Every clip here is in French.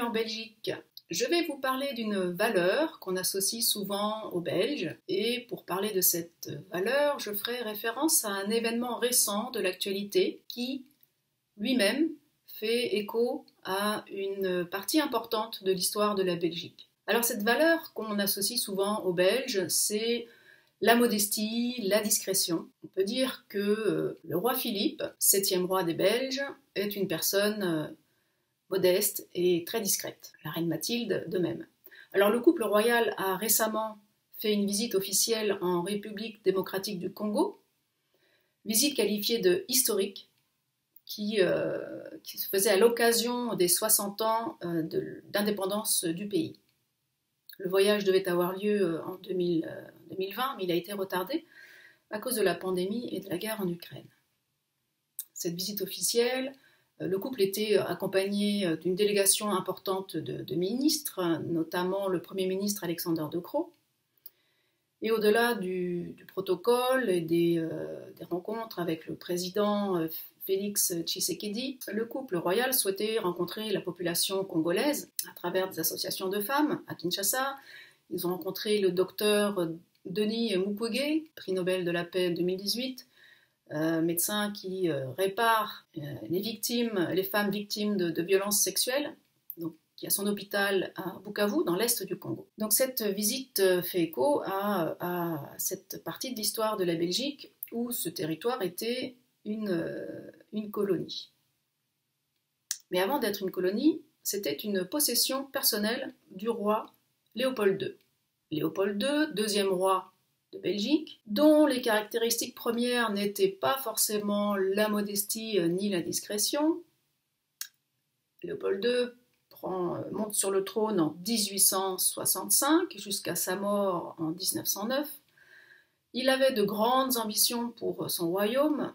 en Belgique. Je vais vous parler d'une valeur qu'on associe souvent aux Belges, et pour parler de cette valeur, je ferai référence à un événement récent de l'actualité qui, lui-même, fait écho à une partie importante de l'histoire de la Belgique. Alors cette valeur qu'on associe souvent aux Belges, c'est la modestie, la discrétion. On peut dire que le roi Philippe, 7e roi des Belges, est une personne modeste et très discrète. La reine Mathilde de même. Alors le couple royal a récemment fait une visite officielle en République démocratique du Congo, visite qualifiée de historique, qui se faisait à l'occasion des 60 ans d'indépendance du pays. Le voyage devait avoir lieu en 2020, mais il a été retardé à cause de la pandémie et de la guerre en Ukraine. Cette visite officielle, le couple était accompagné d'une délégation importante de ministres, notamment le Premier ministre Alexander De Croo. Et au-delà du protocole et des rencontres avec le président Félix Tshisekedi, le couple royal souhaitait rencontrer la population congolaise à travers des associations de femmes à Kinshasa. Ils ont rencontré le docteur Denis Mukwege, prix Nobel de la paix 2018, médecin qui répare les femmes victimes de violences sexuelles, donc, qui a son hôpital à Bukavu, dans l'est du Congo. Donc cette visite fait écho à cette partie de l'histoire de la Belgique où ce territoire était une colonie. Mais avant d'être une colonie, c'était une possession personnelle du roi Léopold II. Léopold II, deuxième roi de Belgique, dont les caractéristiques premières n'étaient pas forcément la modestie ni la discrétion. Léopold II monte sur le trône en 1865 jusqu'à sa mort en 1909. Il avait de grandes ambitions pour son royaume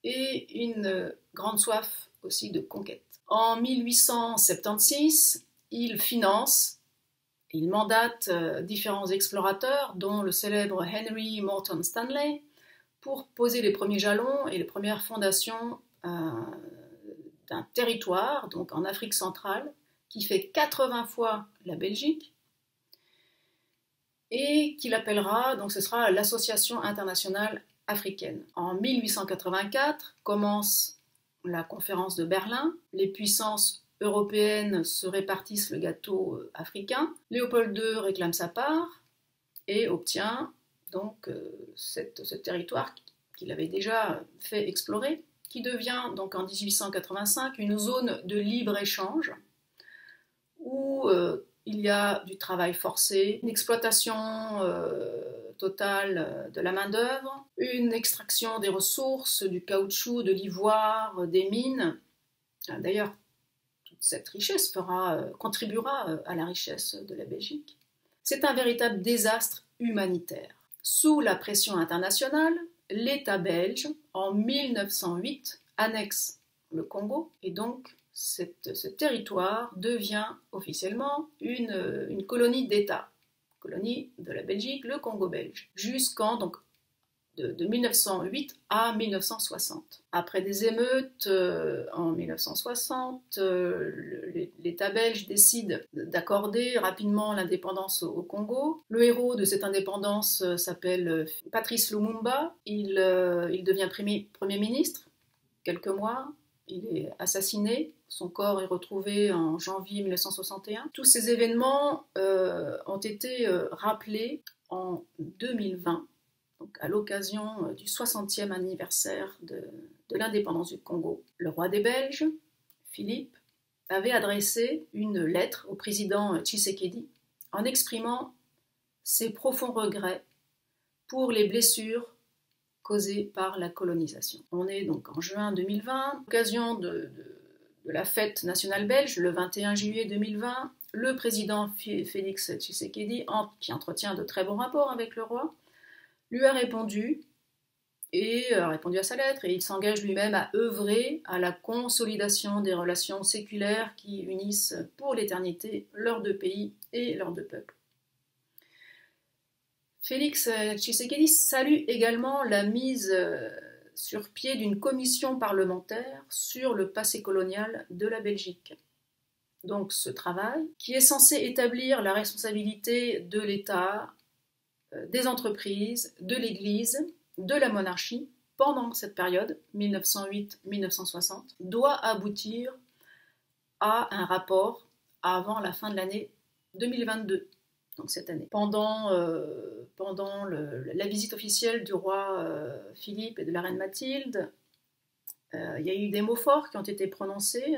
et une grande soif aussi de conquête. En 1876, il mandate différents explorateurs, dont le célèbre Henry Morton Stanley, pour poser les premiers jalons et les premières fondations d'un territoire, donc en Afrique centrale, qui fait 80 fois la Belgique, et qu'il appellera, donc ce sera l'Association internationale africaine. En 1884 commence la conférence de Berlin, les puissances européennes se répartissent le gâteau africain, Léopold II réclame sa part et obtient donc ce territoire qu'il avait déjà fait explorer, qui devient donc en 1885 une zone de libre-échange où il y a du travail forcé, une exploitation totale de la main-d'œuvre, une extraction des ressources, du caoutchouc, de l'ivoire, des mines. D'ailleurs, toute cette richesse contribuera à la richesse de la Belgique. C'est un véritable désastre humanitaire. Sous la pression internationale, l'État belge, en 1908, annexe le Congo, et donc ce territoire devient officiellement une colonie d'État, colonie de la Belgique, le Congo belge, jusqu'en donc de 1908 à 1960. Après des émeutes en 1960, l'État belge décide d'accorder rapidement l'indépendance au Congo. Le héros de cette indépendance s'appelle Patrice Lumumba. Il devient Premier ministre quelques mois. Il est assassiné. Son corps est retrouvé en janvier 1961. Tous ces événements ont été rappelés en 2020. Donc à l'occasion du 60e anniversaire de l'indépendance du Congo. Le roi des Belges, Philippe, avait adressé une lettre au président Tshisekedi en exprimant ses profonds regrets pour les blessures causées par la colonisation. On est donc en juin 2020, à l'occasion de la fête nationale belge, le 21 juillet 2020, le président Félix Tshisekedi, qui entretient de très bons rapports avec le roi, lui a répondu à sa lettre, et il s'engage lui-même à œuvrer à la consolidation des relations séculaires qui unissent pour l'éternité leurs deux pays et leurs deux peuples. Félix Tshisekedi salue également la mise sur pied d'une commission parlementaire sur le passé colonial de la Belgique. donc ce travail, qui est censé établir la responsabilité de l'État, des entreprises, de l'Église, de la monarchie, pendant cette période, 1908-1960, doit aboutir à un rapport avant la fin de l'année 2022, donc cette année. Pendant la visite officielle du roi Philippe et de la reine Mathilde, il y a eu des mots forts qui ont été prononcés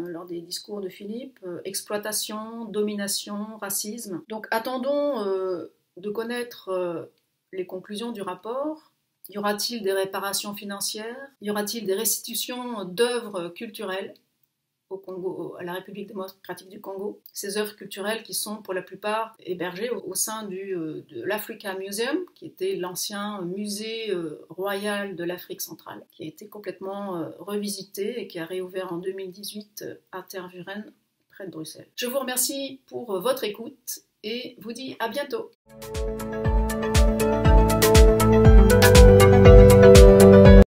lors des discours de Philippe, exploitation, domination, racisme. Donc attendons de connaître les conclusions du rapport. Y aura-t-il des réparations financières? Y aura-t-il des restitutions d'œuvres culturelles au Congo, à la République démocratique du Congo? Ces œuvres culturelles qui sont pour la plupart hébergées au sein de l'Africa Museum, qui était l'ancien musée royal de l'Afrique centrale, qui a été complètement revisité et qui a réouvert en 2018 à Tervuren, près de Bruxelles. Je vous remercie pour votre écoute et vous dis à bientôt.